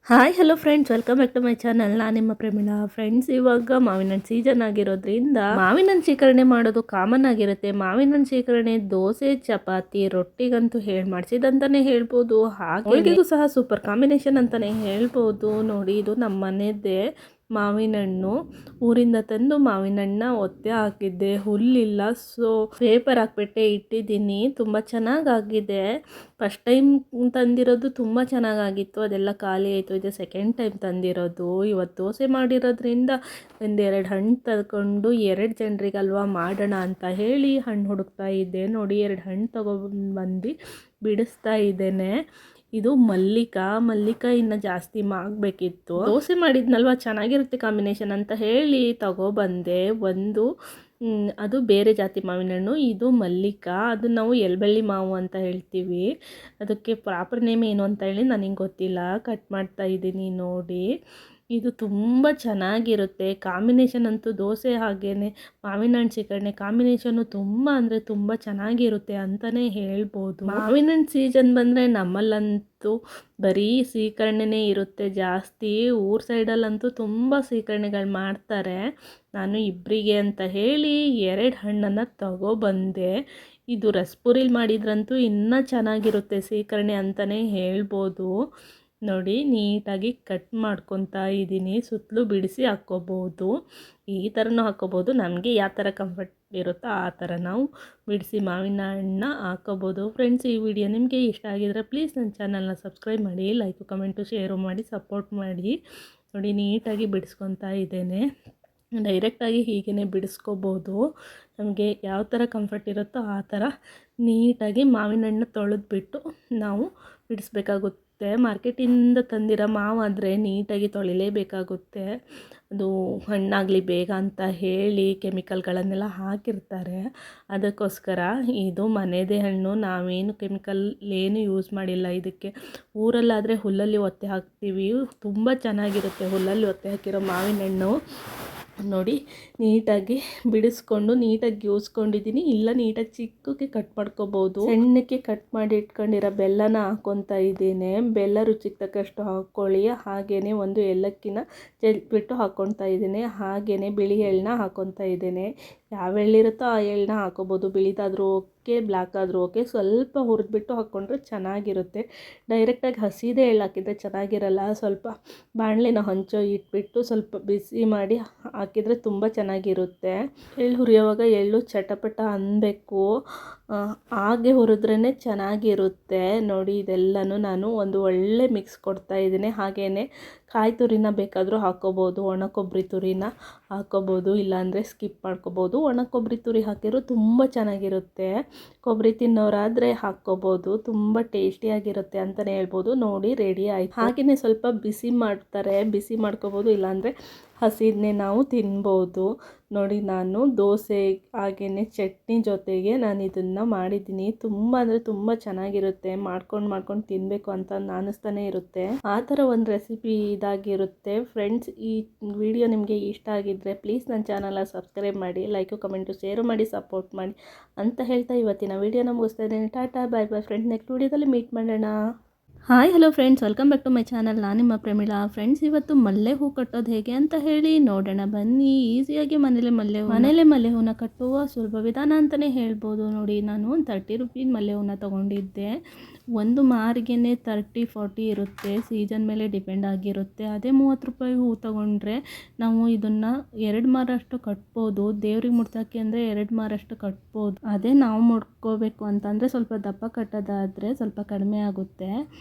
Hi hello friends, welcome back to my channel. ನಾನು ನಿಮ್ಮ ಪ್ರೇಮಿಳಾ. Friends, ಇವಾಗ ಮಾವಿನ ಹಣ್ಣು ಸೀಸನ್ ಆಗಿರೋದ್ರಿಂದ ಮಾವಿನ ಹಣ್ಣು ಶೇಖರಣೆ ಮಾಡೋದು ಕಾಮನ್ ಆಗಿರುತ್ತೆ. ಮಾವಿನ ಹಣ್ಣು ಶೇಖರಣೆ ದೋಸೆ, ಚಪಾತಿ, ರೊಟ್ಟಿಗಂತೂ ಮಾಡಿಸಿದಂತಾನೆ ಹೇಳ್ಬೋದು. ಹಾಗೆ ಸಹ ಸೂಪರ್ ಕಾಂಬಿನೇಷನ್ ಅಂತಾನೆ ಹೇಳ್ಬೋದು. ನೋಡಿ, ಇದು ನಮ್ಮ ಮನೆಯದ್ದೇ ಮಾವಿನ ಹಣ್ಣು. ಊರಿಂದ ತಂದು ಮಾವಿನ ಹಣ್ಣ ಒತ್ತೆ ಹಾಕಿದ್ದೆ, ಹುಲ್ಲಿಲ್ಲ, ಸೊ ಪೇಪರ್ ಹಾಕ್ಬಿಟ್ಟೆ ಇಟ್ಟಿದ್ದೀನಿ. ತುಂಬ ಚೆನ್ನಾಗಾಗಿದೆ. ಫಸ್ಟ್ ಟೈಮ್ ತಂದಿರೋದು ತುಂಬ ಚೆನ್ನಾಗಾಗಿತ್ತು, ಅದೆಲ್ಲ ಖಾಲಿ ಆಯಿತು. ಇದು ಸೆಕೆಂಡ್ ಟೈಮ್ ತಂದಿರೋದು. ಇವತ್ತು ದೋಸೆ ಮಾಡಿರೋದ್ರಿಂದ ಒಂದೆರಡು ಹಣ್ಣು ತಗೊಂಡು 2 ಜನರಿಗಲ್ವಾ ಮಾಡೋಣ ಅಂತ ಹೇಳಿ ಹಣ್ಣು ಹುಡುಕ್ತಾ ಇದ್ದೆ. ನೋಡಿ, 2 ಹಣ್ಣು ತಗೊಬಂದು ಬಿಡಿಸ್ತಾ ಇದ್ದೇನೆ. ಇದು ಮಲ್ಲಿಕಾ ಇನ್ನು ಜಾಸ್ತಿ ಆಗಬೇಕಿತ್ತು. ದೋಸೆ ಮಾಡಿದ್ನಲ್ವ, ಚೆನ್ನಾಗಿರುತ್ತೆ ಕಾಂಬಿನೇಷನ್ ಅಂತ ಹೇಳಿ ತಗೊಬಂದೆ. ಅದು ಬೇರೆ ಜಾತಿ ಮಾವಿನ ಹಣ್ಣು, ಇದು ಮಲ್ಲಿಕಾ. ಅದು ನಾವು ಎಲ್ಬಳ್ಳಿ ಮಾವು ಅಂತ ಹೇಳ್ತೀವಿ. ಅದಕ್ಕೆ ಪ್ರಾಪರ್ ನೇಮ್ ಏನು ಅಂತ ಹೇಳಿ ನನಗೆ ಗೊತ್ತಿಲ್ಲ. ಕಟ್ ಮಾಡ್ತಾ ಇದ್ದೀನಿ ನೋಡಿ. ಇದು ತುಂಬ ಚೆನ್ನಾಗಿರುತ್ತೆ ಕಾಂಬಿನೇಷನ್ ಅಂತೂ. ದೋಸೆ ಹಾಗೇನೆ ಮಾವಿನ ಹಣ್ಣು ಶೇಖರಣೆ ಕಾಂಬಿನೇಷನ್ನು ತುಂಬ ಅಂದರೆ ತುಂಬ ಚೆನ್ನಾಗಿರುತ್ತೆ ಅಂತಲೇ ಹೇಳ್ಬೋದು. ಮಾವಿನ ಹಣ್ಣು ಸೀಸನ್ ಬಂದರೆ ನಮ್ಮಲ್ಲಂತೂ ಬರೀ ಶೇಖರಣೆನೇ ಇರುತ್ತೆ ಜಾಸ್ತಿ. ಊರ ಸೈಡಲ್ಲಂತೂ ತುಂಬ ಶೇಖರಣೆಗಳು ಮಾಡ್ತಾರೆ. ನಾನು ಇಬ್ಬರಿಗೆ ಅಂತ ಹೇಳಿ 2 ಹಣ್ಣನ್ನು ತಗೊಬಂದೆ. ಇದು ರಸಪುರಿಲಿ ಮಾಡಿದ್ರಂತೂ ಇನ್ನೂ ಚೆನ್ನಾಗಿರುತ್ತೆ ಶೇಖರಣೆ ಅಂತಲೇ ಹೇಳ್ಬೋದು. ನೋಡಿ, ನೀಟಾಗಿ ಕಟ್ ಮಾಡ್ಕೊತಾ ಇದ್ದೀನಿ. ಸುತ್ತಲೂ ಬಿಡಿಸಿ ಹಾಕ್ಕೋಬೋದು, ಈ ಥರನೂ ಹಾಕ್ಕೋಬೋದು. ನಮಗೆ ಯಾವ ಥರ ಕಂಫರ್ಟ್ ಇರುತ್ತೋ ಆ ಥರ ನಾವು ಬಿಡಿಸಿ ಮಾವಿನ ಹಣ್ಣನ್ನ ಹಾಕ್ಕೋಬೋದು. ಫ್ರೆಂಡ್ಸ್, ಈ ವಿಡಿಯೋ ನಿಮಗೆ ಇಷ್ಟ ಆಗಿದರೆ ಪ್ಲೀಸ್ ನನ್ನ ಚಾನಲ್ನ ಸಬ್ಸ್ಕ್ರೈಬ್ ಮಾಡಿ, ಲೈಕು ಕಮೆಂಟು ಶೇರು ಮಾಡಿ, ಸಪೋರ್ಟ್ ಮಾಡಿ. ನೋಡಿ, ನೀಟಾಗಿ ಬಿಡಿಸ್ಕೊತಾ ಇದ್ದೇನೆ. ಡೈರೆಕ್ಟಾಗಿ ಹೀಗೇ ಬಿಡಿಸ್ಕೋಬೋದು. ನಮಗೆ ಯಾವ ಥರ ಕಂಫರ್ಟ್ ಇರುತ್ತೋ ಆ ಥರ ನೀಟಾಗಿ ಮಾವಿನ ಹಣ್ಣು ತೊಳೆದ್ಬಿಟ್ಟು ನಾವು ಬಿಡಿಸ್ಬೇಕಾಗುತ್ತೆ. ಮಾರ್ಕೆಟಿಂದ ತಂದಿರೋ ಮಾವಾದರೆ ನೀಟಾಗಿ ತೊಳಿಲೇಬೇಕಾಗುತ್ತೆ. ಅದು ಹಣ್ಣಾಗಲಿ ಬೇಗ ಅಂತ ಹೇಳಿ ಕೆಮಿಕಲ್ಗಳನ್ನೆಲ್ಲ ಹಾಕಿರ್ತಾರೆ. ಅದಕ್ಕೋಸ್ಕರ ಇದು ಮನೆಯದೇ ಹಣ್ಣು, ನಾವೇನು ಕೆಮಿಕಲ್ ಏನು ಯೂಸ್ ಮಾಡಿಲ್ಲ ಇದಕ್ಕೆ. ಊರಲ್ಲಾದರೆ ಹುಲ್ಲಲ್ಲಿ ಒತ್ತೆ ಹಾಕ್ತೀವಿ, ತುಂಬ ಚೆನ್ನಾಗಿರುತ್ತೆ ಹುಲ್ಲಲ್ಲಿ ಒತ್ತೆ ಹಾಕಿರೋ ಮಾವಿನ ಹಣ್ಣು. ನೋಡಿ, ನೀಟಾಗಿ ಬಿಡಿಸ್ಕೊಂಡು ನೀಟಾಗಿ ಯೂಸ್ಕೊಂಡಿದ್ದೀನಿ. ಇಲ್ಲ, ನೀಟಾಗಿ ಚಿಕ್ಕಕ್ಕೆ ಕಟ್ ಮಾಡ್ಕೋಬೋದು. ಸಣ್ಣಕ್ಕೆ ಕಟ್ ಮಾಡಿ ಇಟ್ಕೊಂಡಿರೋ ಬೆಲ್ಲನ ಹಾಕ್ಕೊತಾ ಇದ್ದೀನಿ. ಬೆಲ್ಲ ರುಚಿಗೆ ತಕ್ಕಷ್ಟು ಹಾಕ್ಕೊಳ್ಳಿ. ಹಾಗೆಯೇ 1 ಏಲಕ್ಕಿನ ಚೆಲ್ಬಿಟ್ಟು ಹಾಕ್ಕೊತಾ ಇದ್ದೀನಿ. ಹಾಗೆಯೇ ಬಿಳಿ ಎಳ್ಳನ್ನ ಹಾಕ್ಕೊತಾ ಇದ್ದೇನೆ. ಯಾವ ಎಳ್ಳಿರುತ್ತೋ ಆ ಎಳ್ಳನ್ನ ಹಾಕ್ಕೋಬೋದು. ಬಿಳಿದಾದರೂ ಓಕೆ, ಬ್ಲ್ಯಾಕ್ ಆದರೂ ಓಕೆ. ಸ್ವಲ್ಪ ಹುರಿದ್ಬಿಟ್ಟು ಹಾಕ್ಕೊಂಡ್ರೆ ಚೆನ್ನಾಗಿರುತ್ತೆ. ಡೈರೆಕ್ಟಾಗಿ ಹಸಿದೇ ಎಳ್ಳು ಹಾಕಿದರೆ ಚೆನ್ನಾಗಿರಲ್ಲ. ಸ್ವಲ್ಪ ಬಾಣಲೆನ ಹಂಚೋ ಇಟ್ಬಿಟ್ಟು ಸ್ವಲ್ಪ ಬಿಸಿ ಮಾಡಿ ಹಾಕಿದರೆ ತುಂಬ ಚೆನ್ನಾಗಿರುತ್ತೆ. ಎಳ್ಳು ಹುರಿಯೋವಾಗ ಎಳ್ಳು ಚಟಪಟ ಅನ್ನಬೇಕು, ಹಾಗೆ ಹುರಿದ್ರೇ ಚೆನ್ನಾಗಿರುತ್ತೆ. ನೋಡಿ, ಇದೆಲ್ಲನೂ ನಾನು ಒಂದು ಒಳ್ಳೆ ಮಿಕ್ಸ್ ಕೊಡ್ತಾ ಇದ್ದೀನಿ. ಹಾಗೆಯೇ ಕಾಯಿ ತುರಿನ ಬೇಕಾದರೂ ಹಾಕ್ಕೋಬೋದು, ಒಣ ಕೊಬ್ಬರಿ ತುರಿನ ಹಾಕ್ಕೋಬೋದು, ಇಲ್ಲಾಂದರೆ ಸ್ಕಿಪ್ ಮಾಡ್ಕೋಬೋದು. ಒಣ ಕೊಬ್ಬರಿ ತುರಿ ಹಾಕಿರೋ ತುಂಬ ಚೆನ್ನಾಗಿರುತ್ತೆ. ಕೊಬ್ಬರಿ ತಿನ್ನೋರಾದರೆ ಹಾಕ್ಕೋಬೋದು, ತುಂಬ ಟೇಸ್ಟಿಯಾಗಿರುತ್ತೆ ಅಂತಲೇ ಹೇಳ್ಬೋದು. ನೋಡಿ, ರೆಡಿ ಆಯಿತು. ಹಾಗೆಯೇ ಸ್ವಲ್ಪ ಬಿಸಿ ಮಾಡ್ಕೋಬೋದು, ಇಲ್ಲಾಂದರೆ ಹಸಿದನ್ನೇ ನಾವು ತಿನ್ಬೋದು. ನೋಡಿ, ನಾನು ದೋಸೆ ಹಾಗೆಯೇ ಚಟ್ನಿ ಜೊತೆಗೆ ನಾನು ಇದನ್ನು ಮಾಡಿದ್ದೀನಿ. ತುಂಬ ಅಂದರೆ ತುಂಬ ಚೆನ್ನಾಗಿರುತ್ತೆ. ಮಾಡ್ಕೊಂಡು ತಿನ್ನಬೇಕು ಅಂತ ಅನ್ನಿಸ್ತಾನೆ ಇರುತ್ತೆ. ಆ ಥರ ಒಂದು ರೆಸಿಪಿ ಇದಾಗಿರುತ್ತೆ. ಫ್ರೆಂಡ್ಸ್, ಈ ವಿಡಿಯೋ ನಿಮಗೆ ಇಷ್ಟ ಆಗಿದ್ದರೆ ಪ್ಲೀಸ್ ನನ್ನ ಚಾನಲ್ನ ಸಬ್ಸ್ಕ್ರೈಬ್ ಮಾಡಿ, ಲೈಕು ಕಮೆಂಟು ಶೇರು ಮಾಡಿ, ಸಪೋರ್ಟ್ ಮಾಡಿ ಅಂತ ಹೇಳ್ತಾ ಇವತ್ತಿನ ವಿಡಿಯೋನ ಮುಗಿಸ್ತಾ ಇದ್ದೀನಿ. Tata, bye bye friends. Next ವಿಡಿಯೋದಲ್ಲಿ ಮೀಟ್ ಮಾಡೋಣ. Hi hello friends, welcome back to my channel. ನಾನು ನಿಮ್ಮ ಪ್ರೇಮಿಳಾ. ಫ್ರೆಂಡ್ಸ್, ಇವತ್ತು ಮಲ್ಲೆ ಹೂ ಕಟ್ಟೋದು ಹೇಗೆ ಅಂತ ಹೇಳಿ ನೋಡೋಣ ಬನ್ನಿ. ಈಸಿಯಾಗಿ ಮನೇಲೆ ಮಲ್ಲೆ ಹೂನ ಕಟ್ಟುವ ಸುಲಭ ವಿಧಾನ ಅಂತಲೇ ಹೇಳ್ಬೋದು. ನೋಡಿ, ನಾನು 30 ರೂಪೀಸ್ ಮಲ್ಲೆ ಹೂನ ತೊಗೊಂಡಿದ್ದೆ. ಒಂದು ಮಾರಿಗೆ 30-40 ಇರುತ್ತೆ, ಸೀಸನ್ ಮೇಲೆ ಡಿಪೆಂಡ್ ಆಗಿರುತ್ತೆ. ಅದೇ 30 ರೂಪಾಯಿ ಹೂ ತೊಗೊಂಡ್ರೆ ನಾವು ಇದನ್ನು 2 ಮಾರಷ್ಟು ಕಟ್ಬೋದು. ದೇವ್ರಿಗೆ ಮುಡ್ಸೋಕ್ಕೆ ಅಂದರೆ 2 ಮಾರಷ್ಟು ಕಟ್ಬೋದು. ಅದೇ ನಾವು ಮುಡ್ಕೋಬೇಕು ಅಂತಂದರೆ ಸ್ವಲ್ಪ ದಪ್ಪ ಕಟ್ಟೋದಾದರೆ ಸ್ವಲ್ಪ ಕಡಿಮೆ ಆಗುತ್ತೆ.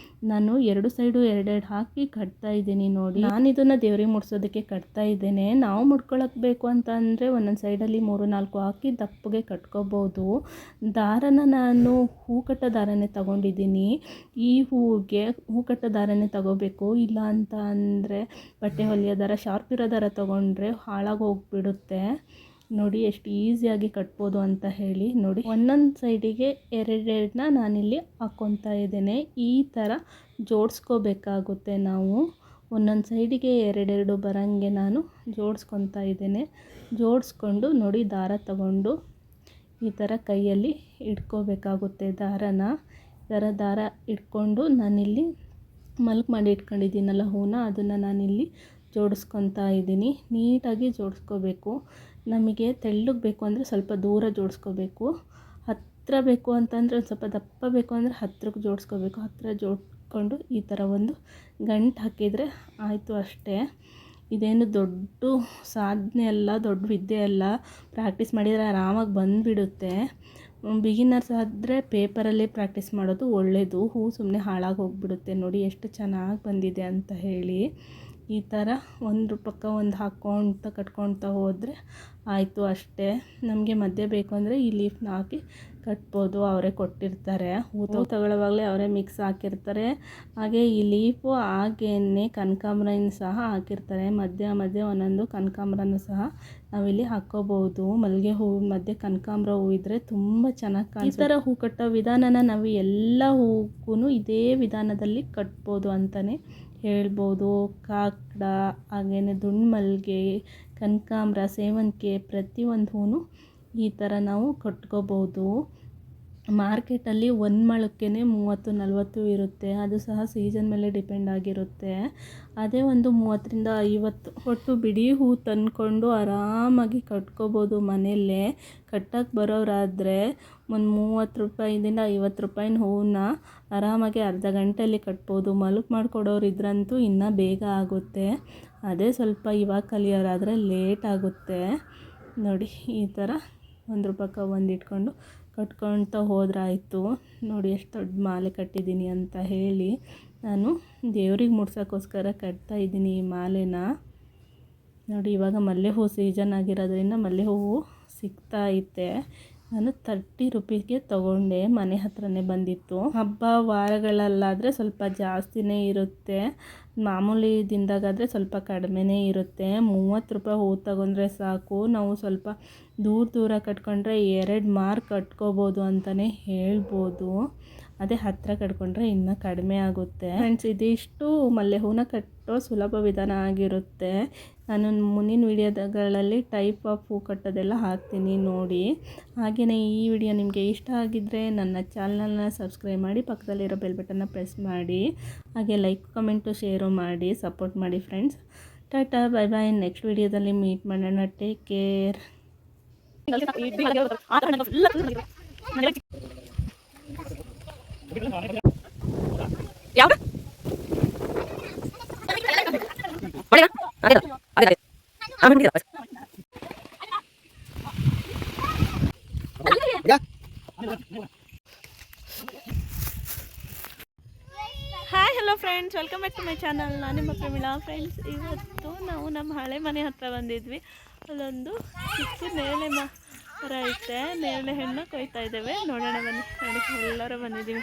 ನಾನು 2 ಸೈಡು 2 ಹಾಕಿ ಕಟ್ತಾ ಇದ್ದೀನಿ. ನೋಡಿ, ನಾನು ಇದನ್ನು ದೇವ್ರಿಗೆ ಮುಡ್ಸೋದಕ್ಕೆ ಕಟ್ತಾ ಇದ್ದೇನೆ. ನಾವು ಮುಡ್ಕೊಳಕ್ಕೆ ಬೇಕು ಅಂತ ಅಂದರೆ ಒಂದೊಂದು ಸೈಡಲ್ಲಿ 3-4 ಹಾಕಿ ದಪ್ಪಗೆ ಕಟ್ಕೋಬೋದು. ದಾರನ ನಾನು ಹೂ ಕಟ್ಟೋ ದಾರನೇ ತಗೊಂಡಿದ್ದೀನಿ. ಈ ಹೂವಿಗೆ ಹೂ ಕಟ್ಟೋ ದಾರನೇ ತಗೋಬೇಕು, ಇಲ್ಲ ಅಂತ ಅಂದರೆ ಬಟ್ಟೆ ಹೊಲಿಯೋ ದಾರ, ಶಾರ್ಪ್ ಇರೋ ದಾರ ತೊಗೊಂಡ್ರೆ ಹಾಳಾಗಿ ಹೋಗ್ಬಿಡುತ್ತೆ. ನೋಡಿ, ಎಷ್ಟು ಈಸಿಯಾಗಿ ಕಟ್ಬೋದು ಅಂತ ಹೇಳಿ. ನೋಡಿ, ಒಂದೊಂದು ಸೈಡಿಗೆ 2 ನಾನಿಲ್ಲಿ ಹಾಕ್ಕೊತಾ ಇದ್ದೇನೆ. ಈ ಥರ ಜೋಡಿಸ್ಕೋಬೇಕಾಗುತ್ತೆ ನಾವು. ಒಂದೊಂದು ಸೈಡಿಗೆ 2 ಬರೋಂಗೆ ನಾನು ಜೋಡಿಸ್ಕೊತಾ ಇದ್ದೇನೆ. ಜೋಡಿಸ್ಕೊಂಡು ನೋಡಿ, ದಾರ ತಗೊಂಡು ಈ ಥರ ಕೈಯಲ್ಲಿ ಇಟ್ಕೋಬೇಕಾಗುತ್ತೆ ದಾರನ. ದಾರ ಇಟ್ಕೊಂಡು ನಾನಿಲ್ಲಿ ಮಲ್ಕ್ ಮಾಡಿ ಇಟ್ಕೊಂಡಿದ್ದೀನಲ್ಲ ಹೂನ, ಅದನ್ನು ನಾನಿಲ್ಲಿ ಜೋಡಿಸ್ಕೊತಾ ಇದ್ದೀನಿ. ನೀಟಾಗಿ ಜೋಡಿಸ್ಕೋಬೇಕು. ನಮಗೆ ತೆಳ್ಳಗೆ ಬೇಕು ಅಂದರೆ ಸ್ವಲ್ಪ ದೂರ ಜೋಡಿಸ್ಕೋಬೇಕು, ಹತ್ತಿರ ಬೇಕು ಅಂತಂದರೆ ಒಂದು ಸ್ವಲ್ಪ ದಪ್ಪ ಬೇಕು ಅಂದರೆ ಹತ್ತಿರಕ್ಕೆ ಜೋಡಿಸ್ಕೋಬೇಕು. ಹತ್ತಿರ ಜೋಡಿಸ್ಕೊಂಡು ಈ ಥರ ಒಂದು ಗಂಟು ಹಾಕಿದರೆ ಆಯಿತು ಅಷ್ಟೇ. ಇದೇನು ದೊಡ್ಡ ಸಾಧನೆ ಅಲ್ಲ, ದೊಡ್ಡ ವಿದ್ಯೆ ಅಲ್ಲ. ಪ್ರಾಕ್ಟೀಸ್ ಮಾಡಿದರೆ ಆರಾಮಾಗಿ ಬಂದುಬಿಡುತ್ತೆ. ಬಿಗಿನರ್ಸ್ ಆದರೆ ಪೇಪರಲ್ಲೇ ಪ್ರಾಕ್ಟೀಸ್ ಮಾಡೋದು ಒಳ್ಳೆಯದು. ಹೂ ಸುಮ್ಮನೆ ಹಾಳಾಗಿ ಹೋಗಿಬಿಡುತ್ತೆ. ನೋಡಿ ಎಷ್ಟು ಚೆನ್ನಾಗಿ ಬಂದಿದೆ ಅಂತ ಹೇಳಿ. ಈ ಥರ ಒಂದು ಪಕ್ಕ ಒಂದು ಹಾಕ್ಕೊಳ್ತಾ ಕಟ್ಕೊಳ್ತಾ ಹೋದರೆ ಆಯಿತು ಅಷ್ಟೇ. ನಮಗೆ ಮಧ್ಯೆ ಬೇಕು ಅಂದರೆ ಈ ಲೀಫ್ನ ಹಾಕಿ ಕಟ್ಬೋದು, ಅವರೇ ಕೊಟ್ಟಿರ್ತಾರೆ. ಹೂ ತಗೊಳ್ಳೋವಾಗಲೇ ಅವರೇ ಮಿಕ್ಸ್ ಹಾಕಿರ್ತಾರೆ. ಹಾಗೆ ಈ ಲೀಫು ಹಾಗೇ ಕನಕಾಂಬರನ ಸಹ ಹಾಕಿರ್ತಾರೆ. ಮಧ್ಯ ಮಧ್ಯೆ ಒಂದೊಂದು ಕನಕಾಂಬರನೂ ಸಹ ನಾವಿಲ್ಲಿ ಹಾಕ್ಕೋಬೋದು. ಮಲ್ಲಿಗೆ ಹೂವು ಮಧ್ಯೆ ಕನಕಾಂಬರ ಹೂವು ಇದ್ದರೆ ತುಂಬ ಚೆನ್ನಾಗಿ ಕಾಣಿಸುತ್ತೆ. ಈ ಥರ ಹೂ ಕಟ್ಟೋ ವಿಧಾನನ ನಾವು ಎಲ್ಲ ಹೂಗೂ ಇದೇ ವಿಧಾನದಲ್ಲಿ ಕಟ್ಬೋದು ಅಂತಲೇ ಹೇಳ್ಬೋದು. ಕಾಕಡ, ಹಾಗೆಯೇ ದುಂಡು ಮಲ್ಲಿಗೆ, ಕನಕಾಂಬರ, ಸೇವಂತಿಗೆ ಪ್ರತಿಯೊಂದು ಹೂವು ಈ ಥರ ನಾವು ಕಟ್ಕೋಬೋದು. ಮಾರ್ಕೆಟಲ್ಲಿ ಒಂದು ಮೊಳಕ್ಕೆ 30-40 ಇರುತ್ತೆ. ಅದು ಸಹ ಸೀಸನ್ ಮೇಲೆ ಡಿಪೆಂಡ್ ಆಗಿರುತ್ತೆ. ಅದೇ ಒಂದು 30-50 ಒಟ್ಟು ಬಿಡಿ ಹೂ ತಂದ್ಕೊಂಡು ಆರಾಮಾಗಿ ಕಟ್ಕೋಬೋದು ಮನೆಯಲ್ಲೇ. ಕಟ್ಟಕ್ಕೆ ಬರೋರಾದರೆ ಒಂದು 30 ರೂಪಾಯಿದಿಂದ 50 ರೂಪಾಯಿನ ಹೂವನ್ನ ಆರಾಮಾಗಿ ಅರ್ಧ ಗಂಟೆಯಲ್ಲಿ ಕಟ್ಬೋದು. ಮಲ್ಕ್ ಮಾಡಿಕೊಡೋರು ಇದ್ರಂತೂ ಇನ್ನೂ ಬೇಗ ಆಗುತ್ತೆ. ಅದೇ ಸ್ವಲ್ಪ ಇವಾಗ ಕಲಿಯೋರಾದರೆ ಲೇಟ್ ಆಗುತ್ತೆ. ನೋಡಿ ಈ ಥರ ಒಂದು ರೂಪಾಯಿಗೆ ಒಂದು ಇಟ್ಕೊಂಡು ಕಟ್ಕೊಳ್ತಾ ಹೋದ್ರಾಯಿತು. ನೋಡಿ ಎಷ್ಟು ದೊಡ್ಡ ಮಾಲೆ ಕಟ್ಟಿದ್ದೀನಿ ಅಂತ ಹೇಳಿ. ನಾನು ದೇವ್ರಿಗೆ ಮುಡ್ಸೋಕ್ಕೋಸ್ಕರ ಕಟ್ತಾಯಿದ್ದೀನಿ ಈ ಮಾಲೆನ. ನೋಡಿ ಇವಾಗ ಮಲ್ಲೆ ಹೂ ಸೀಸನ್ ಆಗಿರೋದ್ರಿಂದ ಮಲ್ಲೆ ಹೂವು ಸಿಗ್ತಾ ಐತೆ. ನಾನು 30 ರೂಪೀಸ್ಗೆ ತೊಗೊಂಡೆ. ಮನೆ ಹತ್ರನೇ ಬಂದಿತ್ತು. ಹಬ್ಬ ವಾರಗಳಲ್ಲಾದರೆ ಸ್ವಲ್ಪ ಜಾಸ್ತಿನೇ ಇರುತ್ತೆ, ಮಾಮೂಲಿ ದಿನದಾಗಾದರೆ ಸ್ವಲ್ಪ ಕಡಿಮೆನೇ ಇರುತ್ತೆ. 30 ರೂಪಾಯಿ ಹೂ ತೊಗೊಂಡ್ರೆ ಸಾಕು. ನಾವು ಸ್ವಲ್ಪ ದೂರ ಕಟ್ಕೊಂಡ್ರೆ 2 ಮಾರು ಕಟ್ಕೋಬೋದು ಅಂತಲೇ ಹೇಳ್ಬೋದು. ಅದೇ ಹತ್ತಿರ ಕಟ್ಕೊಂಡ್ರೆ ಇನ್ನೂ ಕಡಿಮೆ ಆಗುತ್ತೆ. ಫ್ರೆಂಡ್ಸ್, ಇದಿಷ್ಟು ಮಲ್ಲೆ ಹೂನ ಕಟ್ಟೋ ಸುಲಭ ವಿಧಾನ ಆಗಿರುತ್ತೆ. ನಾನು ಮುಂದಿನ ವಿಡಿಯೋಗಳಲ್ಲಿ ಟೈಪ್ ಆಫ್ ಹೂ ಕಟ್ಟೋದೆಲ್ಲ ಹಾಕ್ತೀನಿ ನೋಡಿ. ಹಾಗೆಯೇ ಈ ವಿಡಿಯೋ ನಿಮಗೆ ಇಷ್ಟ ಆಗಿದ್ದರೆ ನನ್ನ ಚಾನಲ್ನ ಸಬ್ಸ್ಕ್ರೈಬ್ ಮಾಡಿ, ಪಕ್ಕದಲ್ಲಿರೋ ಬೆಲ್ ಬಟನ್ನ ಪ್ರೆಸ್ ಮಾಡಿ, ಹಾಗೆ ಲೈಕ್ ಕಮೆಂಟು ಶೇರು ಮಾಡಿ ಸಪೋರ್ಟ್ ಮಾಡಿ friends. Tata, bye bye. Next ವಿಡಿಯೋದಲ್ಲಿ ಮೀಟ್ ಮಾಡೋಣ. Take care. Hi, hello friends, welcome back to my channel. ನಾನು ನಿಮ್ಮ ಪ್ರಮೀಳಾ. ಫ್ರೆಂಡ್ಸ್, ಇವತ್ತು ನಾವು ನಮ್ಮ ಹಳೆ ಮನೆ ಹತ್ರ ಬಂದಿದ್ವಿ. ಅಲ್ಲೊಂದು ಚಿಕ್ಕ ನೇರಳೆ ಮರ ಐತೆ. ನೇರಳೆ ಹಣ್ಣು ಕೊಯ್ತಾ ಇದ್ದೇವೆ. ನೋಡೋಣ ಬನ್ನಿ. ನೋಡಿ ಎಲ್ಲರೂ ಬಂದಿದ್ದೀವಿ.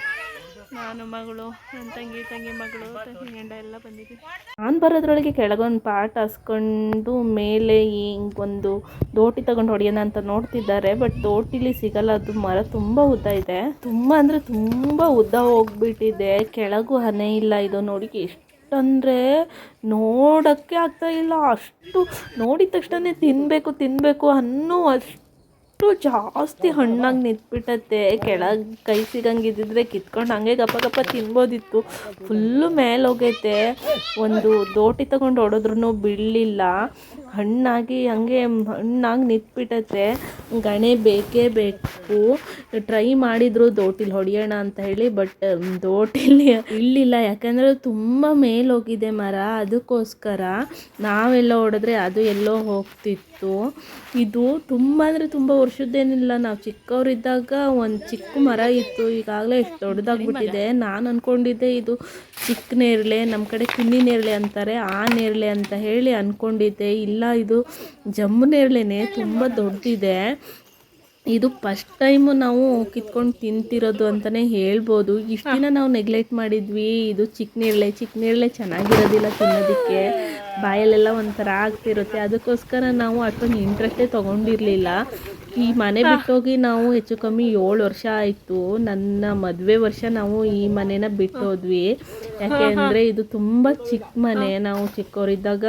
ನಾನು, ಮಗಳು, ನನ್ನ ತಂಗಿ ಮಗಳು, ತಂಗಿ ಗಂಡ ಎಲ್ಲ ಬಂದಿದ್ದೀವಿ. ನಾನು ಬರೋದ್ರೊಳಗೆ ಕೆಳಗೊಂದು ಪಾಟ್ ಹಾಸ್ಕೊಂಡು ಮೇಲೆ ಹಿಂಗೊಂದು ದೋಟಿ ತಗೊಂಡು ಹೊಡೆಯೋಣ ಅಂತ ನೋಡ್ತಿದ್ದಾರೆ. ಬಟ್ ದೋಟಿಲಿ ಸಿಗಲ್ಲ. ಅದು ಮರ ತುಂಬ ಉದ್ದ ಇದೆ. ತುಂಬ ಅಂದರೆ ತುಂಬ ಉದ್ದ ಹೋಗ್ಬಿಟ್ಟಿದೆ. ಕೆಳಗೂ ಹನೆ ಇಲ್ಲ. ಇದು ನೋಡಿ ಎಷ್ಟಂದರೆ ನೋಡೋಕ್ಕೆ ಆಗ್ತಾ ಇಲ್ಲ. ಅಷ್ಟು ನೋಡಿದ ತಕ್ಷಣ ತಿನ್ನಬೇಕು ಅನ್ನೋ ಅಷ್ಟು ಜಾಸ್ತಿ ಹಣ್ಣಾಗಿ ನಿಂತ್ಬಿಟ್ಟತ್ತೆ. ಕೆಳಗೆ ಕೈ ಸಿಗಂಗಿದ್ದಿದ್ರೆ ಕಿತ್ಕೊಂಡು ಹಂಗೆ ಗಪ್ಪ ತಿನ್ಬೋದಿತ್ತು. ಫುಲ್ಲು ಮೇಲೆ ಹೋಗೈತೆ. ಒಂದು ದೋಟಿ ತಗೊಂಡು ಹೊಡೆದ್ರೂ ಬೀಳಲಿಲ್ಲ. ಹಣ್ಣಾಗಿ ಹಣ್ಣಾಗಿ ನಿಂತ್ಬಿಟ್ಟತ್ತೆ. ಗಣೆ ಬೇಕೇ ಬೇಕು. ಟ್ರೈ ಮಾಡಿದ್ರು ದೋಟಿಲಿ ಹೊಡೆಯೋಣ ಅಂತ ಹೇಳಿ, ಬಟ್ ದೋಟಿಲಿ ಇಳ್ಳಿಲ್ಲ. ಯಾಕಂದರೆ ತುಂಬ ಮೇಲೋಗಿದೆ ಮರ. ಅದಕ್ಕೋಸ್ಕರ ನಾವೆಲ್ಲ ಹೊಡೆದ್ರೆ ಅದು ಎಲ್ಲೋ ಹೋಗ್ತಿತ್ತು. ಇದು ತುಂಬ ಅಂದರೆ ತುಂಬ ವರ್ಷದ್ದೇನಿಲ್ಲ. ನಾವು ಚಿಕ್ಕವರಿದ್ದಾಗ ಒಂದು ಚಿಕ್ಕ ಮರ ಇತ್ತು. ಈಗಾಗಲೇ ಎಷ್ಟು ದೊಡ್ಡದಾಗ್ಬಿಟ್ಟಿದೆ. ನಾನು ಅಂದ್ಕೊಂಡಿದ್ದೆ ಇದು ಚಿಕ್ಕ ನೇರಳೆ, ನಮ್ಮ ಕಡೆ ಕಿನ್ನಿ ನೇರಳೆ ಅಂತಾರೆ, ಆ ನೇರಳೆ ಅಂತ ಹೇಳಿ ಅಂದ್ಕೊಂಡಿದ್ದೆ. ಇಲ್ಲ, ಇದು ಜಮ್ಮು ನೇರಳೆನೇ, ತುಂಬ ದೊಡ್ಡದಿದೆ. ಇದು ಫಸ್ಟ್ ಟೈಮು ನಾವು ಕಿತ್ಕೊಂಡು ತಿಂತಿರೋದು ಅಂತಲೇ ಹೇಳ್ಬೋದು. ಇಷ್ಟು ದಿನ ನಾವು ನೆಗ್ಲೆಕ್ಟ್ ಮಾಡಿದ್ವಿ. ಇದು ಚಿಕ್ಕ ನೇರಳೆ ಚೆನ್ನಾಗಿರೋದಿಲ್ಲ ತಿನ್ನೋದಕ್ಕೆ. ಬಾಯಲ್ಲೆಲ್ಲ ಒಂಥರ ಆಗ್ತಿರುತ್ತೆ. ಅದಕ್ಕೋಸ್ಕರ ನಾವು ಅಷ್ಟೊಂದು ಇಂಟ್ರೆಸ್ಟೇ ತೊಗೊಂಡಿರಲಿಲ್ಲ. ಈ ಮನೆ ಬಿಟ್ಟೋಗಿ ನಾವು ಹೆಚ್ಚು ಕಮ್ಮಿ 7 ವರ್ಷ ಆಯಿತು. ನನ್ನ ಮದುವೆ ವರ್ಷ ನಾವು ಈ ಮನೇನ ಬಿಟ್ಟೋದ್ವಿ. ಯಾಕೆಂದರೆ ಇದು ತುಂಬ ಚಿಕ್ಕ ಮನೆ. ನಾವು ಚಿಕ್ಕವರಿದ್ದಾಗ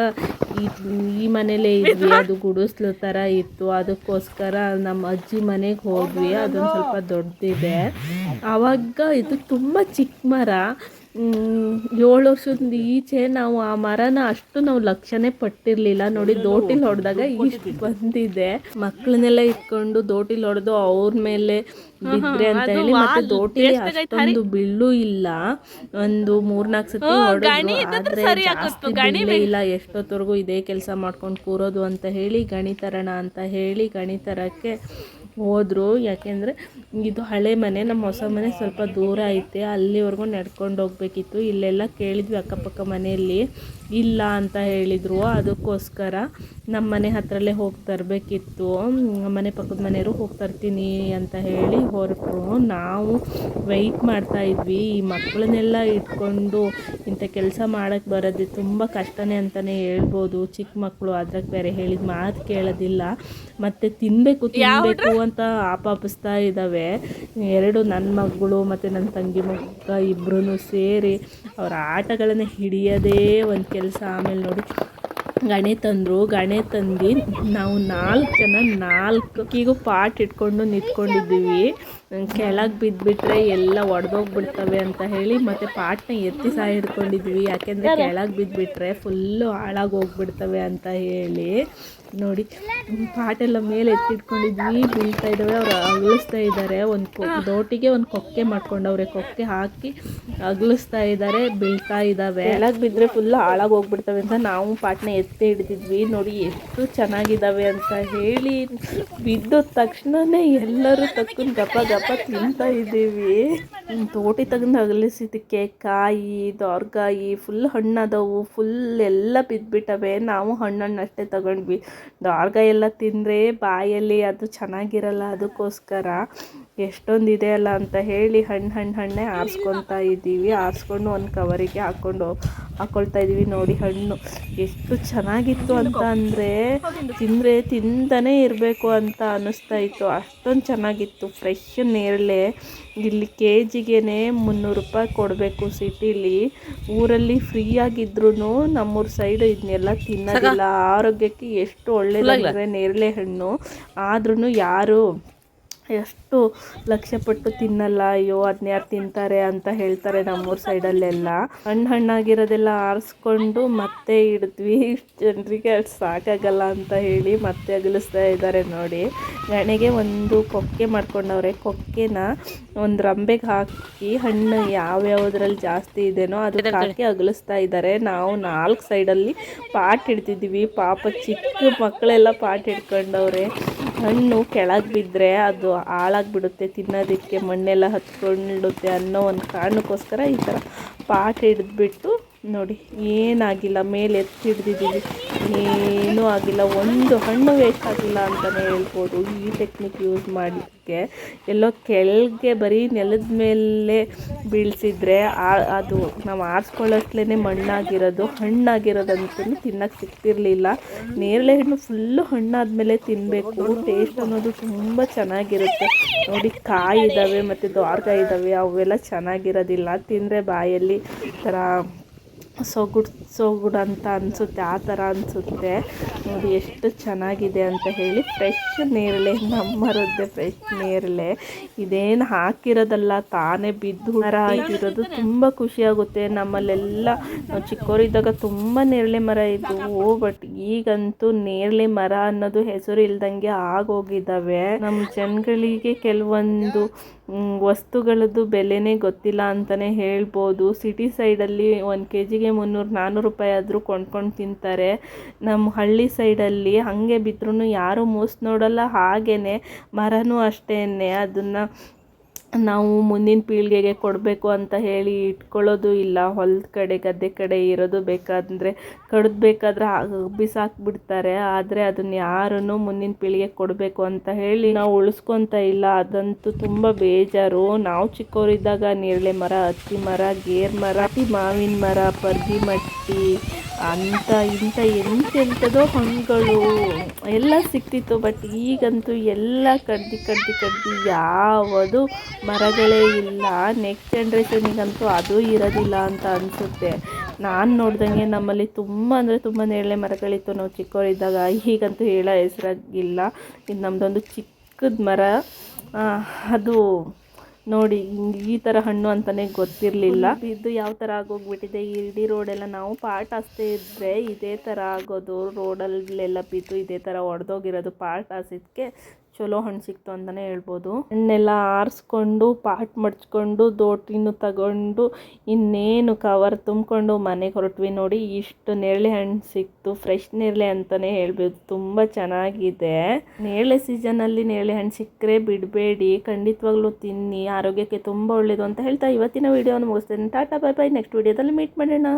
ಈ ಮನೇಲೇ ಇದ್ವಿ. ಅದು ಗುಡಿಸ್ಲು ಥರ ಇತ್ತು. ಅದಕ್ಕೋಸ್ಕರ ನಮ್ಮ ಅಜ್ಜಿ ಮನೆಗೆ ಹೋದ್ವಿ. ಅದೊಂದು ಸ್ವಲ್ಪ ದೊಡ್ಡದಿದೆ. ಆವಾಗ ಇದು ತುಂಬ ಚಿಕ್ಕ ಮರ. 7 ವರ್ಷದ ಈಚೆ ನಾವು ಆ ಮರನ ಅಷ್ಟು ನಾವು ಲಕ್ಷ್ಯನೇ ಪಟ್ಟಿರಲಿಲ್ಲ. ನೋಡಿ ದೋಟಿಲಿ ಹೊಡೆದಾಗ ಇಷ್ಟು ಬಂದಿದೆ. ಮಕ್ಕಳನ್ನೆಲ್ಲ ಇಟ್ಕೊಂಡು ದೋಟಿಲಿ ಹೊಡೆದು ಅವ್ರ ಮೇಲೆ ಬಿದ್ರೆ ಅಂತ ಹೇಳಿ, ಮತ್ತೆ ದೋಟಿಲಿ ಅಷ್ಟೊಂದು ಬೀಳು ಇಲ್ಲ, ಒಂದು 3-4 ಸತಿ ಹೊಡೆದ್ರು, ಆದ್ರೆ ಜಾಸ್ತಿ ಬೀಳೇ ಇಲ್ಲ. ಎಷ್ಟೊತ್ತವರೆಗೂ ಇದೇ ಕೆಲಸ ಮಾಡ್ಕೊಂಡು ಕೂರೋದು ಅಂತ ಹೇಳಿ ಗಣಿ ತರೋಣ ಅಂತ ಹೇಳಿ ಗಣಿ ತರಕ್ಕೆ ಹೋದ್ರು. ಯಾಕೆಂದರೆ ಇದು ಹಳೆ ಮನೆ, ನಮ್ಮ ಹೊಸ ಮನೆ ಸ್ವಲ್ಪ ದೂರ ಐತೆ, ಅಲ್ಲಿವರೆಗೂ ನಡ್ಕೊಂಡು ಹೋಗ್ಬೇಕಿತ್ತು. ಇಲ್ಲೆಲ್ಲ ಕೇಳಿದ್ವಿ ಅಕ್ಕಪಕ್ಕ ಮನೆಯಲ್ಲಿ, ಇಲ್ಲ ಅಂತ ಹೇಳಿದರು. ಅದಕ್ಕೋಸ್ಕರ ನಮ್ಮ ಮನೆ ಹತ್ರಲ್ಲೇ ಹೋಗಿ ತರಬೇಕಿತ್ತು. ಮನೆ ಪಕ್ಕದ ಮನೆಯವರು ಹೋಗಿ ತರ್ತೀನಿ ಅಂತ ಹೇಳಿ ಹೊರಟರು. ನಾವು ವೆಯ್ಟ್ ಮಾಡ್ತಾಯಿದ್ವಿ. ಈ ಮಕ್ಕಳನ್ನೆಲ್ಲ ಇಟ್ಕೊಂಡು ಇಂಥ ಕೆಲಸ ಮಾಡೋಕ್ಕೆ ಬರೋದು ತುಂಬ ಕಷ್ಟನೇ ಅಂತಲೇ ಹೇಳ್ಬೋದು. ಚಿಕ್ಕ ಮಕ್ಕಳು, ಅದ್ರಾಗ ಬೇರೆ ಹೇಳಿದ ಮಾತು ಕೇಳೋದಿಲ್ಲ, ಮತ್ತು ತಿನ್ನಬೇಕು ಅಂತ ಆಪಾಪಿಸ್ತಾ ಇದ್ದಾವೆ. 2 ನನ್ನ ಮಗಳು ಮತ್ತು ನನ್ನ ತಂಗಿ ಮಗ ಇಬ್ಬರೂ ಸೇರಿ ಅವರ ಆಟಗಳನ್ನು ಹಿಡಿಯೋದೇ ಒಂದು ಕೆಲಸ. ಆಮೇಲೆ ನೋಡಿ ಗಣೆ ತಂದರು. ಗಣೆ ತಂದು ನಾವು 4 ಜನ 4 ಪಾಟ್ ಇಟ್ಕೊಂಡು ನಿಂತ್ಕೊಂಡಿದ್ದೀವಿ. ಕೆಳಗೆ ಬಿದ್ದುಬಿಟ್ರೆ ಎಲ್ಲ ಒಡೆದೋಗ್ಬಿಡ್ತವೆ ಅಂತ ಹೇಳಿ ಮತ್ತು ಪಾಟ್ನ ಎತ್ತಿ ಸಹ ಹಿಡ್ಕೊಂಡಿದ್ವಿ. ಯಾಕೆಂದರೆ ಕೆಳಗೆ ಬಿದ್ದುಬಿಟ್ರೆ ಫುಲ್ಲು ಹಾಳಾಗಿ ಹೋಗ್ಬಿಡ್ತವೆ ಅಂತ ಹೇಳಿ. ನೋಡಿ ಪಾಟೆಲ್ಲ ಮೇಲೆ ಎತ್ತಿಟ್ಕೊಂಡಿದ್ವಿ, ಬೀಳ್ತಾ ಇದ್ದಾವೆ. ಅವ್ರು ಅಗಲಿಸ್ತಾ ಇದ್ದಾರೆ. ದೋಟಿಗೆ ಒಂದು ಕೊಕ್ಕೆ ಮಾಡ್ಕೊಂಡವ್ರೆ, ಕೊಕ್ಕೆ ಹಾಕಿ ಅಗಲಿಸ್ತಾ ಇದ್ದಾರೆ, ಬೀಳ್ತಾ ಇದ್ದಾವೆ. ಕೆಳಗೆ ಬಿದ್ದರೆ ಫುಲ್ ಹಾಳಾಗಿ ಹೋಗ್ಬಿಡ್ತವೆ ಅಂತ ನಾವು ಪಾಟ್ನ ಎತ್ತಿ ಹಿಡಿದಿದ್ವಿ. ನೋಡಿ ಎಷ್ಟು ಚೆನ್ನಾಗಿದ್ದಾವೆ ಅಂತ ಹೇಳಿ ಬಿದ್ದ ತಕ್ಷಣವೇ ಎಲ್ಲರೂ ತಕ್ಕೊಂಡು ಗಪ ಗಪ ತಿಂತಾ ಇದ್ದೀವಿ. ತೋಟಿ ತೆಗೆದು ಅಗಲಿಸಿದ್ದಕ್ಕೆ ಕಾಯಿ, ದೋರ್ಗಾಯಿ ಫುಲ್ ಹಣ್ಣಾದವು, ಫುಲ್ ಎಲ್ಲ ಬಿದ್ದುಬಿಟ್ಟವೆ. ನಾವು ಹಣ್ಣಷ್ಟೇ ತಗೊಂಡ್ವಿ. ದೋರ್ಗಾಯಿ ಎಲ್ಲ ತಿಂದರೆ ಬಾಯಲ್ಲಿ ಅದು ಚೆನ್ನಾಗಿರಲ್ಲ, ಅದಕ್ಕೋಸ್ಕರ ಎಷ್ಟೊಂದಿದೆ ಅಲ್ಲ ಅಂತ ಹೇಳಿ ಹಣ್ಣೇ ಆರಿಸ್ಕೊತಾ ಇದ್ದೀವಿ. ಆರಿಸ್ಕೊಂಡು ಒಂದು ಕವರಿಗೆ ಹಾಕ್ಕೊಳ್ತಾ ಇದ್ದೀವಿ. ನೋಡಿ ಹಣ್ಣು ಎಷ್ಟು ಚೆನ್ನಾಗಿತ್ತು ಅಂತ ಅಂದರೆ ತಿಂತಾನೇ ಇರಬೇಕು ಅಂತ ಅನ್ನಿಸ್ತಾ ಇತ್ತು, ಅಷ್ಟೊಂದು ಚೆನ್ನಾಗಿತ್ತು. ಫ್ರೆಶ್ ನೇರಳೆ. ಇಲ್ಲಿ KGಗೆ 300 ರೂಪಾಯಿ ಕೊಡಬೇಕು ಸಿಟಿಲಿ. ಊರಲ್ಲಿ ಫ್ರೀ ಆಗಿದ್ರು ನಮ್ಮೂರ ಸೈಡ್ ಇದನ್ನೆಲ್ಲ ತಿನ್ನೋದಿಲ್ಲ. ಆರೋಗ್ಯಕ್ಕೆ ಎಷ್ಟು ಒಳ್ಳೆಯದಾಗಿದೆ ನೇರಳೆ ಹಣ್ಣು, ಆದ್ರೂ ಯಾರು ಎಷ್ಟು ಲಕ್ಷ್ಯಪಟ್ಟು ತಿನ್ನಲ್ಲ. ಅಯ್ಯೋ ಅದನ್ನ ಯಾರು ತಿಂತಾರೆ ಅಂತ ಹೇಳ್ತಾರೆ ನಮ್ಮೂರ ಸೈಡಲ್ಲೆಲ್ಲ. ಹಣ್ಣಾಗಿರೋದೆಲ್ಲ ಆರಿಸ್ಕೊಂಡು ಮತ್ತೆ ಇಡಿದ್ವಿ. ಜನರಿಗೆ ಅಷ್ಟು ಸಾಕಾಗಲ್ಲ ಅಂತ ಹೇಳಿ ಮತ್ತೆ ಅಗಲಿಸ್ತಾ ಇದ್ದಾರೆ. ನೋಡಿ ಗಣೆಗೆ ಒಂದು ಕೊಕ್ಕೆ ಮಾಡ್ಕೊಂಡವ್ರೆ. ಕೊಕ್ಕೆನ ಒಂದು ರಂಬೆಗೆ ಹಾಕಿ ಹಣ್ಣು ಯಾವ್ಯಾವುದ್ರಲ್ಲಿ ಜಾಸ್ತಿ ಇದೆನೋ ಅದಕ್ಕೆ ಹಾಕಿ ಅಗಲಿಸ್ತಾ ಇದ್ದಾರೆ. ನಾವು 4 ಸೈಡಲ್ಲಿ ಪಾಟ್ ಇಡ್ತಿದ್ದೀವಿ. ಪಾಪ ಚಿಕ್ಕ ಮಕ್ಕಳೆಲ್ಲ ಪಾಟ್ ಹಿಡ್ಕೊಂಡವ್ರೆ. ಹಣ್ಣು ಕೆಳಗೆ ಬಿದ್ದರೆ ಅದು ಹಾಳಾಗಿಬಿಡುತ್ತೆ, ತಿನ್ನೋದಕ್ಕೆ ಮಣ್ಣೆಲ್ಲ ಹತ್ಕೊಂಡಿಡುತ್ತೆ ಅನ್ನೋ ಒಂದು ಕಾರಣಕ್ಕೋಸ್ಕರ ಈ ಥರ ಪಾಟ್ ಹಿಡಿದ್ಬಿಟ್ಟು ನೋಡಿ ಏನಾಗಿಲ್ಲ, ಮೇಲೆ ಎತ್ತಿ ಹಿಡ್ದಿದ್ದೀವಿ, ಏನೂ ಆಗಿಲ್ಲ. ಒಂದು ಹಣ್ಣು ವೇಸ್ಟ್ ಆಗಿಲ್ಲ ಅಂತಲೇ ಹೇಳ್ಬೋದು ಈ ಟೆಕ್ನಿಕ್ ಯೂಸ್ ಮಾಡೋಕ್ಕೆ. ಎಲ್ಲೋ ಕೆಳಗೆ ಬರೀ ನೆಲದ ಮೇಲೆ ಬೀಳಿಸಿದ್ರೆ ಅದು ನಾವು ಆರಿಸ್ಕೊಳ್ಳೋಟ್ಲೇ ಮಣ್ಣಾಗಿರೋದು, ಹಣ್ಣಾಗಿರೋದಂತೂ ತಿನ್ನೋಕ್ಕೆ ಸಿಗ್ತಿರ್ಲಿಲ್ಲ. ನೇರಳೆ ಹಣ್ಣು ಫುಲ್ಲು ಹಣ್ಣಾದಮೇಲೆ ತಿನ್ನಬೇಕು, ಟೇಸ್ಟ್ ಅನ್ನೋದು ತುಂಬ ಚೆನ್ನಾಗಿರುತ್ತೆ. ನೋಡಿ ಕಾಯಿ ಇದ್ದಾವೆ ಮತ್ತು ದೋರ್ಗಾಯಿ ಇದ್ದಾವೆ, ಅವೆಲ್ಲ ಚೆನ್ನಾಗಿರೋದಿಲ್ಲ, ತಿಂದರೆ ಬಾಯಲ್ಲಿ ಥರ ಸೊಗುಡು ಅಂತ ಅನಿಸುತ್ತೆ, ಆ ಥರ ಅನಿಸುತ್ತೆ. ನೋಡಿ ಎಷ್ಟು ಚೆನ್ನಾಗಿದೆ ಅಂತ ಹೇಳಿ. ಫ್ರೆಶ್ ನೇರಳೆ, ನಮ್ಮರದ್ದೇ ಫ್ರೆಶ್ ನೇರಳೆ, ಇದೇನು ಹಾಕಿರೋದಲ್ಲ, ತಾನೇ ಬಿದ್ದು ಮರ ಆಗಿರೋದು. ತುಂಬ ಖುಷಿಯಾಗುತ್ತೆ. ನಮ್ಮಲ್ಲೆಲ್ಲ ನಾವು ಚಿಕ್ಕವರಿದ್ದಾಗ ತುಂಬ ನೇರಳೆ ಮರ ಇದ್ದವು, ಬಟ್ ಈಗಂತೂ ನೇರಳೆ ಮರ ಅನ್ನೋದು ಹೆಸರು ಇಲ್ದಂಗೆ ಆಗೋಗಿದ್ದಾವೆ. ನಮ್ಮ ಜನಗಳಿಗೆ ಕೆಲವೊಂದು ವಸ್ತುಗಳದ್ದು ಬೆಲೆನೇ ಗೊತ್ತಿಲ್ಲ ಅಂತಲೇ ಹೇಳ್ಬೋದು. ಸಿಟಿ ಸೈಡಲ್ಲಿ 1 KGಗೆ 300-400 ರೂಪಾಯಿ ಆದರೂ ಕೊಂಡ್ಕೊಂಡು ತಿಂತಾರೆ. ನಮ್ಮ ಹಳ್ಳಿ ಸೈಡಲ್ಲಿ ಹಾಗೆ ಬಿದ್ರೂ ಯಾರೂ ಮೂಸ್ ನೋಡಲ್ಲ. ಹಾಗೇ ಮರನೂ ಅಷ್ಟೇ, ಅದನ್ನು ನಾವು ಮುಂದಿನ ಪೀಳಿಗೆಗೆ ಕೊಡಬೇಕು ಅಂತ ಹೇಳಿ ಇಟ್ಕೊಳ್ಳೋದು ಇಲ್ಲ. ಹೊಲದ ಕಡೆ ಗದ್ದೆ ಕಡೆ ಇರೋದು ಬೇಕಾದರೆ ಕಡಿದ್ಬೇಕಾದ್ರೆ ಬಿಸಾಕ್ಬಿಡ್ತಾರೆ. ಆದರೆ ಅದನ್ನು ಯಾರೂ ಮುಂದಿನ ಪೀಳಿಗೆಗೆ ಕೊಡಬೇಕು ಅಂತ ಹೇಳಿ ನಾವು ಉಳಿಸ್ಕೊತ ಇಲ್ಲ. ಅದಂತೂ ತುಂಬ ಬೇಜಾರು. ನಾವು ಚಿಕ್ಕವರಿದ್ದಾಗ ನೇರಳೆ ಮರ, ಹತ್ತಿ ಮರ, ಗೇರ್ ಮರ, ಮಾವಿನ ಮರ, ಪರ್ಗಿ ಮಟ್ಟಿ ಅಂತ ಇಂಥ ಎಂತೆಂಥದೋ ಹಣ್ಣುಗಳು ಎಲ್ಲ ಸಿಕ್ತಿತ್ತು. ಬಟ್ ಈಗಂತೂ ಎಲ್ಲ ಕಡ್ದು ಯಾವುದು ಮರಗಳೇ ಇಲ್ಲ. ನೆಕ್ಸ್ಟ್ ಜನ್ರೇಷನಿಗಂತೂ ಅದು ಇರೋದಿಲ್ಲ ಅಂತ ಅನಿಸುತ್ತೆ. ನಾನು ನೋಡ್ದಂಗೆ ನಮ್ಮಲ್ಲಿ ತುಂಬ ಅಂದರೆ ತುಂಬ ನೇರಳೆ ಮರಗಳಿತ್ತು ನಾವು ಚಿಕ್ಕವರಿದ್ದಾಗ. ಈಗಂತೂ ಹೇಳೋ ಹೆಸರಾಗಿಲ್ಲ. ಇದು ನಮ್ಮದೊಂದು ಚಿಕ್ಕದ ಮರ, ಅದು ನೋಡಿ ಈ ಥರ ಹಣ್ಣು ಅಂತಲೇ ಗೊತ್ತಿರಲಿಲ್ಲ. ಇದು ಯಾವ ಥರ ಆಗೋಗ್ಬಿಟ್ಟಿದೆ ಈ ಇಡೀ ರೋಡೆಲ್ಲ. ನಾವು ಪಾಟ್ ಹಾಸ್ದೇ ಇದ್ದರೆ ಇದೇ ಥರ ಆಗೋದು, ರೋಡಲ್ಲೆಲ್ಲ ಬಿದ್ದು ಇದೇ ಥರ ಒಡೆದೋಗಿರೋದು. ಪಾಟ್ ಹಾಸಿದ್ಕೆ ಚಲೋ ಹಣ್ಣು ಸಿಕ್ತು ಅಂತಲೇ ಹೇಳ್ಬೋದು. ಹಣ್ಣೆಲ್ಲ ಆರಿಸ್ಕೊಂಡು ಪಾಟ್ ಮಡ್ಚ್ಕೊಂಡು ದೋಟಿನೂ ತಗೊಂಡು ಇನ್ನೇನು ಕವರ್ ತುಂಬಿಕೊಂಡು ಮನೆಗೆ ಹೊರಟ್ವಿ. ನೋಡಿ ಇಷ್ಟು ನೇರಳೆ ಹಣ್ಣು ಸಿಕ್ತು, ಫ್ರೆಶ್ ನೇರಳೆ ಅಂತಲೇ ಹೇಳ್ಬೋದು. ತುಂಬ ಚೆನ್ನಾಗಿದೆ. ನೇರಳೆ ಸೀಸನಲ್ಲಿ ನೇರಳೆ ಹಣ್ಣು ಸಿಕ್ಕರೆ ಬಿಡಬೇಡಿ, ಖಂಡಿತವಾಗ್ಲೂ ತಿನ್ನಿ, ಆರೋಗ್ಯಕ್ಕೆ ತುಂಬ ಒಳ್ಳೆಯದು ಅಂತ ಹೇಳ್ತಾ ಇವತ್ತಿನ ವಿಡಿಯೋನ ಮುಗಿಸ್ತೇನೆ. ಟಾಟಾ ಬೈ ಬೈ, ನೆಕ್ಸ್ಟ್ ವಿಡಿಯೋದಲ್ಲಿ ಮೀಟ್ ಮಾಡೋಣ.